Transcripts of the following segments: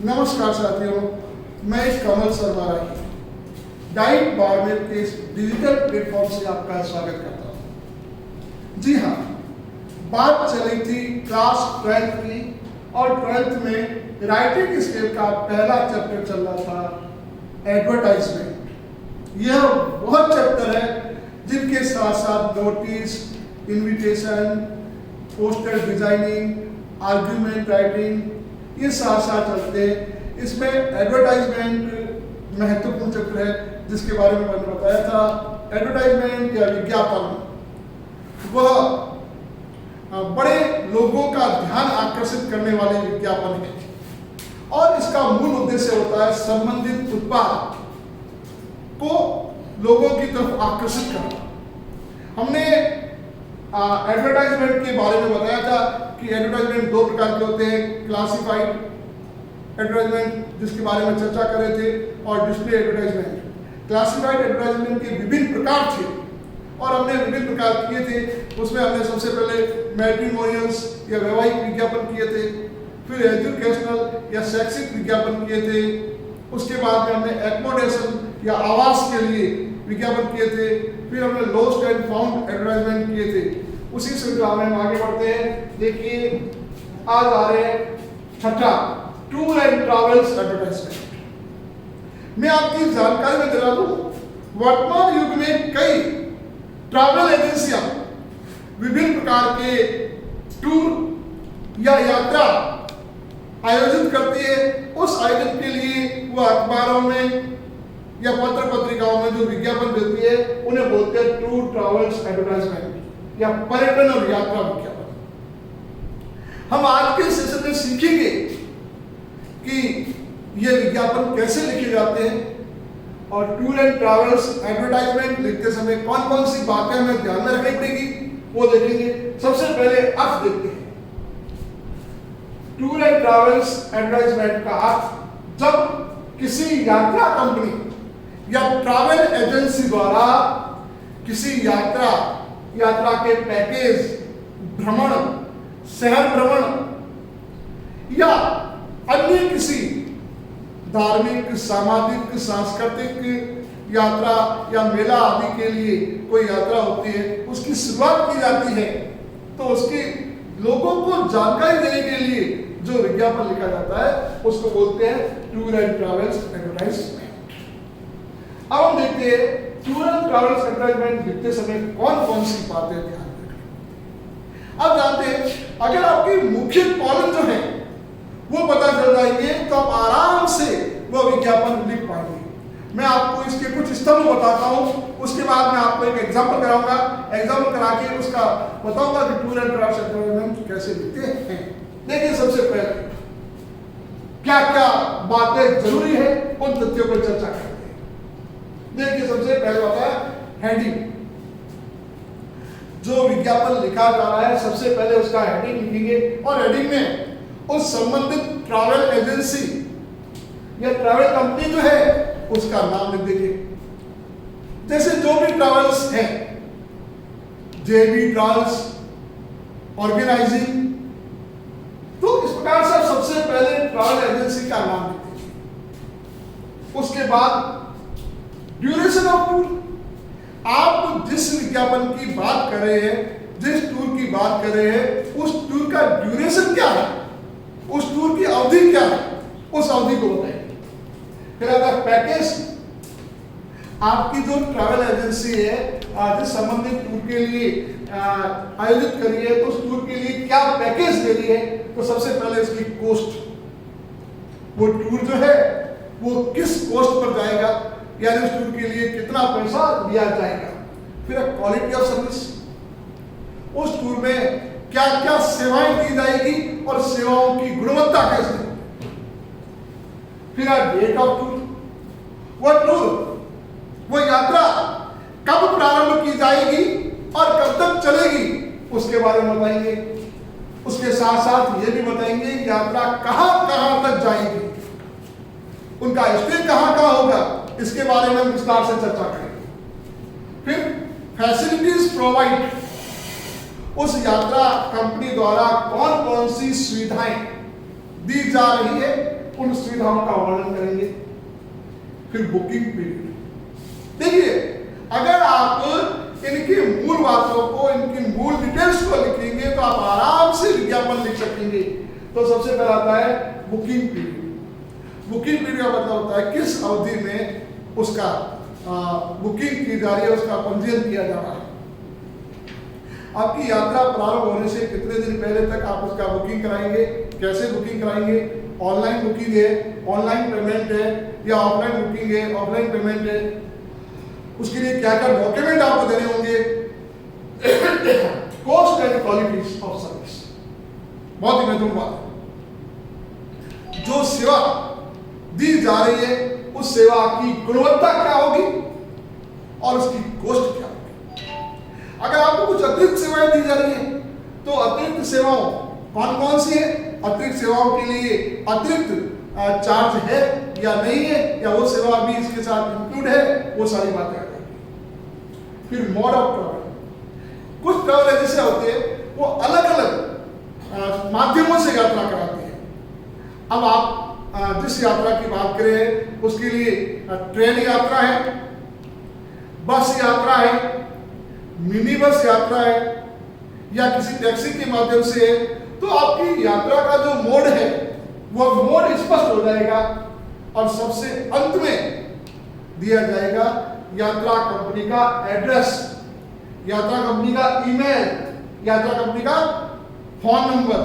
नमस्कार साथियों, मैं कमल शर्मा डाइट बारमेर के इस डिजिटल प्लेटफॉर्म से आपका स्वागत करता हूँ। जी हाँ, बात चली थी क्लास 12th की और 12th में राइटिंग स्किल का पहला चैप्टर चल रहा था एडवर्टाइजमेंट। यह वह चैप्टर है जिनके साथ साथ notice, invitation, poster designing, argument writing ये साथ साथ चलते हैं। इसमें एडवर्टाइजमेंट महत्वपूर्ण चैप्टर है जिसके बारे में मैंने बताया था। एडवर्टाइजमेंट या विज्ञापन वह बड़े लोगों का ध्यान आकर्षित करने वाले विज्ञापन है और इसका मूल उद्देश्य होता है संबंधित उत्पाद को लोगों की तरफ आकर्षित करना। हमने एडवर्टाइजमेंट के बारे में बताया था कि एडवर्टाइजमेंट दो प्रकार के होते हैं, क्लासिफाइड एडवर्टाइजमेंट जिसके बारे में चर्चा कर रहे थे और डिस्प्ले एडवर्टाइजमेंट। क्लासिफाइड एडवर्टाइजमेंट के विभिन्न प्रकार थे और हमने विभिन्न प्रकार किए थे। उसमें हमने सबसे पहले मैट्रिमोनियल्स या वैवाहिक विज्ञापन किए थे, फिर एजुकेशनल या शैक्षिक विज्ञापन किए थे, उसके बाद में हमने एकोमोडेशन या आवास के लिए विज्ञापन किए थे, फिर हमने लॉस्ट एंड फाउंड एडवर्टाइजमेंट किए थे। उसी श्रृंखला में हम आगे बढ़ते हैं। देखिए, आज आ रहे हैं छठा, टूर एंड ट्रैवल्स एडवर्टाइजमेंट। मैं आपकी जानकारी में दिला दूं, वर्तमान युग में कई ट्रैवल एजेंसियां विभिन्न प्रकार के टूर या यात्रा आयोजित करती है। उस आयोजन के लिए वह अखबारों में या पत्र पत्रिकाओं में जो विज्ञापन देती है उन्हें बोलते हैं टूर ट्रैवल्स एडवर्टाइजमेंट या पर्यटन और यात्रा विज्ञापन। हम आज के सेशन में सीखेंगे कि ये विज्ञापन कैसे लिखे जाते हैं और टूर एंड ट्रैवल्स एडवर्टाइजमेंट लिखते समय कौन कौन सी बातें हमें ध्यान में रखनी पड़ेगी वो देखेंगे। सबसे पहले अर्थ देखते हैं। टूर एंड ट्रैवल्स एडवर्टाइजमेंट का अर्थ, जब किसी यात्रा कंपनी या ट्रैवल एजेंसी द्वारा किसी यात्रा के पैकेज, भ्रमण, शहर भ्रमण या अन्य किसी धार्मिक, सामाजिक, सांस्कृतिक यात्रा या मेला आदि के लिए कोई यात्रा होती है, उसकी शुरुआत की जाती है, तो उसकी लोगों को जानकारी देने के लिए जो विज्ञापन लिखा जाता है उसको बोलते हैं टूर एंड ट्रैवल्स एडवर्टाइजमेंट। अब हम देखते हैं टूर एंड ट्रैवल्स एडवर्टाइजमेंट लिखते समय कौन कौन सी बातें ध्यान में रखें। अब जानते हैं, अगर आपकी मुख्य कॉलम जो है वो पता चल जाएंगे तो आप आराम से वो विज्ञापन लिख पाएंगे। मैं आपको इसके कुछ स्तंभ बताता हूँ, उसके बाद मैं आपको एक एग्जाम्पल कराऊंगा। एग्जाम्पल करा के उसका बताऊंगा कि टूर एंड ट्रैवल्स एडवर्टाइजमेंट कैसे लिखते हैं। देखिए, सबसे पहले क्या क्या बातें जरूरी है उन तथ्यों पर चर्चा करते हैं। देखिए, सबसे पहले होता है हेडिंग। जो विज्ञापन लिखा जा रहा है सबसे पहले उसका हेडिंग लिखेंगे और हेडिंग में उस संबंधित ट्रैवल एजेंसी या ट्रैवल कंपनी जो है उसका नाम लिख देंगे। जैसे जो भी ट्रैवल्स हैं, जेबी ट्रैवल्स, ऑर्गेनाइजिंग, तो इस प्रकार से सबसे पहले ट्रैवल एजेंसी का नाम लिख देंगे। उसके बाद ड्यूरेशन ऑफ टूर। आप जिस विज्ञापन की बात कर रहे हैं, जिस टूर की बात कर रहे हैं, उस टूर का ड्यूरेशन क्या है, उस टूर की अवधि क्या है, उस अवधि को बताएंगे। फिर अगर पैकेज, आपकी जो ट्रैवल एजेंसी है जिस संबंधित टूर के लिए आयोजित करी है, तो उस टूर के लिए क्या पैकेज दे रही है, तो सबसे पहले इसकी कॉस्ट, वो टूर जो है वो किस कॉस्ट पर जाएगा, यानी उस टूर के लिए कितना पैसा दिया जाएगा। फिर क्वालिटी ऑफ सर्विस, उस टूर में क्या क्या सेवाएं दी जाएगी और सेवाओं की गुणवत्ता कैसी। फिर डेट ऑफ टूर, वो टूर, वो यात्रा कब प्रारंभ की जाएगी और कब तक चलेगी उसके बारे में बताएंगे। उसके साथ साथ ये भी बताएंगे यात्रा कहां कहां तक जाएगी, उनका स्टे कहां कहां होगा, इसके बारे में विस्तार से चर्चा करेंगे। फिर फैसिलिटीज प्रोवाइड, उस यात्रा कंपनी द्वारा कौन कौन सी सुविधाएं दी जा रही है उन सुविधाओं का वर्णन करेंगे। फिर बुकिंग पीरियड। देखिए, अगर आप इनकी मूल बातों को, इनकी मूल डिटेल्स को लिखेंगे तो आप आराम से विज्ञापन लिख सकेंगे। तो सबसे पहला आता है बुकिंग पीरियड। बुकिंग पीरियड का मतलब होता है किस अवधि में उसका बुकिंग की जा रही है, उसका पंजीयन किया जा रहा है। आपकी यात्रा प्रारंभ होने से कितने दिन पहले तक आप उसका बुकिंग कराएंगे, कैसे बुकिंग कराएंगे, ऑनलाइन बुकिंग है, ऑनलाइन पेमेंट है, या ऑफलाइन बुकिंग है, ऑफलाइन पेमेंट है, उसके लिए क्या क्या डॉक्यूमेंट आपको देने होंगे, cost and qualities of service. बहुत ही महत्वपूर्ण बात है। जो सेवा दी जा रही है उस सेवा की गुणवत्ता क्या होगी और उसकी कॉस्ट क्या होगी। अगर आपको कुछ अतिरिक्त सेवाएं दी जा रही हैं तो अतिरिक्त सेवाओं कौन कौन सी है, अतिरिक्त सेवाओं के लिए अतिरिक्त चार्ज है या नहीं है, या वो सेवा भी इसके साथ इंक्लूड है, वो सारी बातें आ जाएंगी। फिर मोड ऑफ ट्रैवल। कुछ ट्रैवल एजेंसी होते हैं वो अलग अलग माध्यमों से यात्रा कराते हैं। अब आप जिस यात्रा की बात करें उसके लिए ट्रेन यात्रा है, बस यात्रा है, मिनी बस यात्रा है, या किसी टैक्सी के माध्यम से है, तो आपकी यात्रा का जो मोड है वो मोड स्पष्ट हो जाएगा और सबसे अंत में दिया जाएगा यात्रा कंपनी का एड्रेस, यात्रा कंपनी का ईमेल, यात्रा कंपनी का फोन नंबर,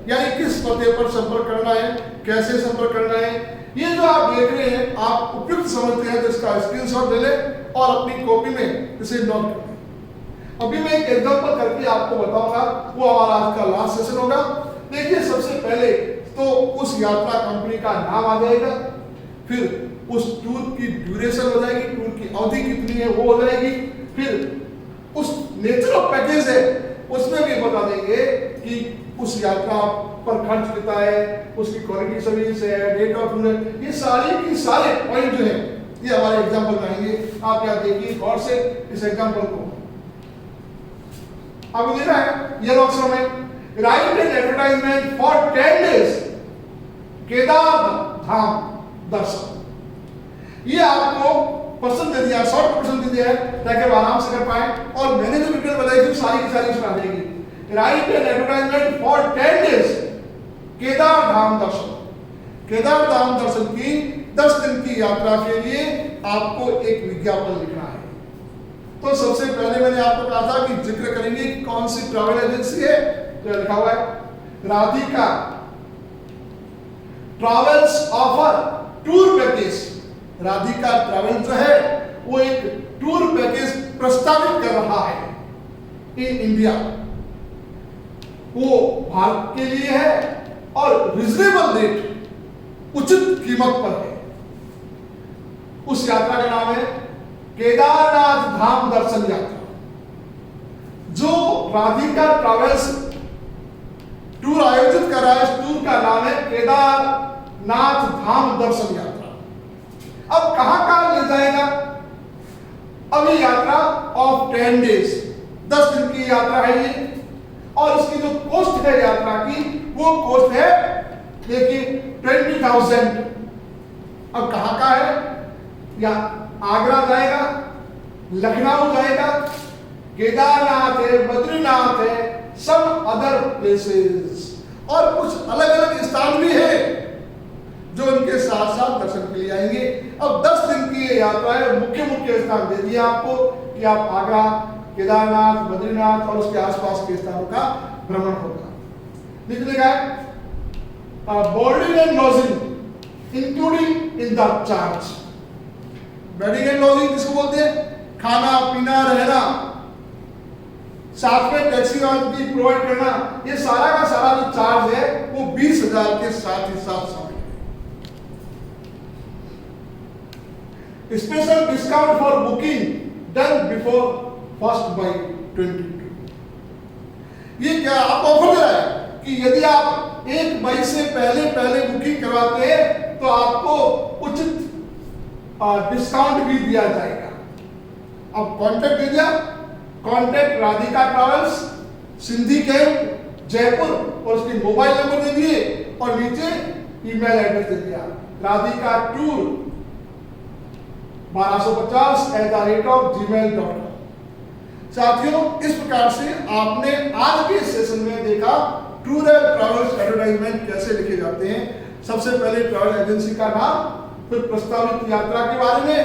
यानी किस पते पर संपर्क करना है, कैसे संपर्क करना है। ये जो आप देख रहे हैं आप उपयुक्त समझते हैं तो इसका स्क्रीनशॉट ले लें और अपनी कॉपी में इसे नोट कर लें। अभी मैं एक एग्जांपल करके आपको बताऊंगा, वो हमारा आज का लास्ट सेशन होगा। देखिए, सबसे पहले तो उस यात्रा कंपनी का नाम आ जाएगा, फिर उस टूर की ड्यूरेशन हो जाएगी, टूर की अवधि कितनी है वो हो जाएगी, फिर उस नेचर ऑफ पैकेज है उसमें भी बता देंगे कि उस यात्रा पर खर्च कितना है, उसकी क्वालिटी सर्विस है, डेट ऑफ टूर है, ये सारे की सारे पॉइंट जो है ये हमारे एग्जांपल में आएंगे। आप यहाँ देखिए गौर से इस एग्जांपल को। आपको देना है ये अक्षरों में, write an advertisement for 10 days Kedar Dham दर्शन। ये आपको प्रश्न दे दिया, शॉर्ट प्रश्न दे दिया है ताकि आप आराम से कर पाए, और मैंने जो डिटेल बताई थी सारी की सारी सुना देगी। Write an advertisement for 10 days Kedar Dham दर्शन। केदार धाम दर्शन की 10 दिन की यात्रा के लिए आपको एक विज्ञापन लिखना है। तो सबसे पहले मैंने आपको कहा था कि जिक्र करेंगे कौन सी ट्रैवल एजेंसी है, तो लिखा हुआ है Radhika travels offer tour package. Radhika travel जो है वो एक टूर पैकेज प्रस्तावित कर रहा है इन इंडिया। वो भारत के लिए है और रिजनेबल रेट, उचित कीमत पर है। उस यात्रा का नाम है केदारनाथ धाम दर्शन यात्रा। जो राधिका ट्रैवल्स टूर आयोजित कर रहा है, इस टूर का नाम है केदारनाथ धाम दर्शन यात्रा। अब कहां ले जाएगा? अब ये यात्रा ऑफ 10 डेज, 10 दिन की यात्रा है ये, और इसकी जो कॉस्ट है यात्रा की वो कॉस्ट है देखिए 20,000। अब कहां का है? या आगरा जाएगा, लखनऊ जाएगा, केदारनाथ है, बद्रीनाथ है, सम अदर प्लेसेस, और कुछ अलग अलग स्थान भी है जो इनके साथ साथ दर्शन के लिए आएंगे। अब 10 दिन की ये यात्रा है, मुख्य मुख्य स्थान दे दिया आपको कि आप आगरा, केदारनाथ, बद्रीनाथ और उसके आसपास के स्थानों का भ्रमण होगा। लिखने का boarding and lodging including in the charge. Boarding and lodging किसको बोलते हैं? खाना पीना रहना, साथ में टैक्सी भी प्रोवाइड करना, ये सारा का सारा जो चार्ज है वो 20,000 के साथ ही साथ शामिल है। Special discount for booking done before 1 May 2022। ये क्या आपको ऑफर दे रहा है कि यदि आप 1 मई से पहले बुकिंग करवाते हैं तो आपको उचित डिस्काउंट भी दिया जाएगा। अब कॉन्टैक्ट दे दिया, contact Radhika travels, Sindhi camp, Jaipur, और उसके मोबाइल नंबर दे दिए और नीचे ईमेल एड्रेस दे दिया राधिका टूर 1250@gmail.com। साथियों, इस प्रकार से आपने आज के सेशन में देखा टूर एंड ट्रैवल्स एडवर्टाइजमेंट कैसे लिखे जाते हैं। सबसे पहले ट्रैवल एजेंसी का नाम, फिर प्रस्तावित यात्रा के बारे में,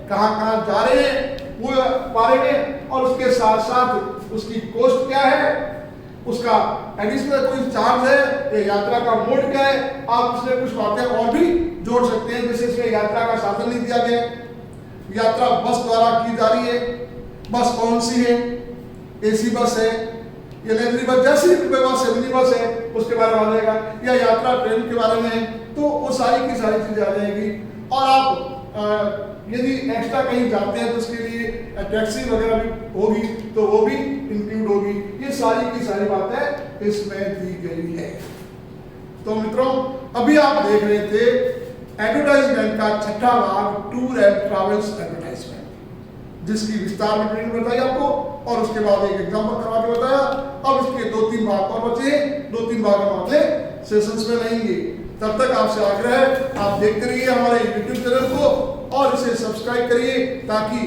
कहां कहां जा रहे हैं वो बारे में, और उसके साथ साथ उसकी कॉस्ट क्या है, उसका एडिशनल कोई चार्ज है, ये यात्रा का मोड क्या है। आप इसमें कुछ बातें और भी जोड़ सकते हैं, जैसे इसमें यात्रा का साधन नहीं दिया गया, यात्रा बस द्वारा की जा रही है, बस कौन सी है, एसी बस है या लग्जरी बस, जैसी बस है, मिनी बस है, उसके बारे में आ जाएगा, या यात्रा ट्रेन के बारे में है, तो वो सारी की सारी चीजें आ जाएगी। और आप यदि एक्स्ट्रा कहीं जाते हैं तो उसके लिए टैक्सी वगैरह भी होगी, तो वो भी इंक्लूड होगी। ये सारी की सारी बातें इसमें दी गई है। तो मित्रों, अभी आप देख रहे थे एडवर्टाइजमेंट का छठा भाग, टूर एंड ट्रैवल्स एडवर्टाइजमेंट, जिसकी विस्तार में ट्रेनिंग बताई आपको, और उसके बाद एक एग्जाम्पल करवा के बताया। अब इसके 2-3 भाग और बचे हैं, 2-3 भाग हम अगले सेशंस में लेंगे। तब तक आपसे आग्रह है, आप देखते रहिए हमारे यूट्यूब चैनल को और इसे सब्सक्राइब करिए, ताकि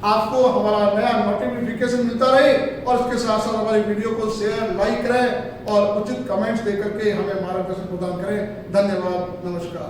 आपको हमारा नया नोटिफिकेशन मिलता रहे, और इसके साथ साथ हमारी वीडियो को शेयर, लाइक करें और उचित कमेंट्स देकर के हमें मार्गदर्शन प्रदान करें। धन्यवाद, नमस्कार।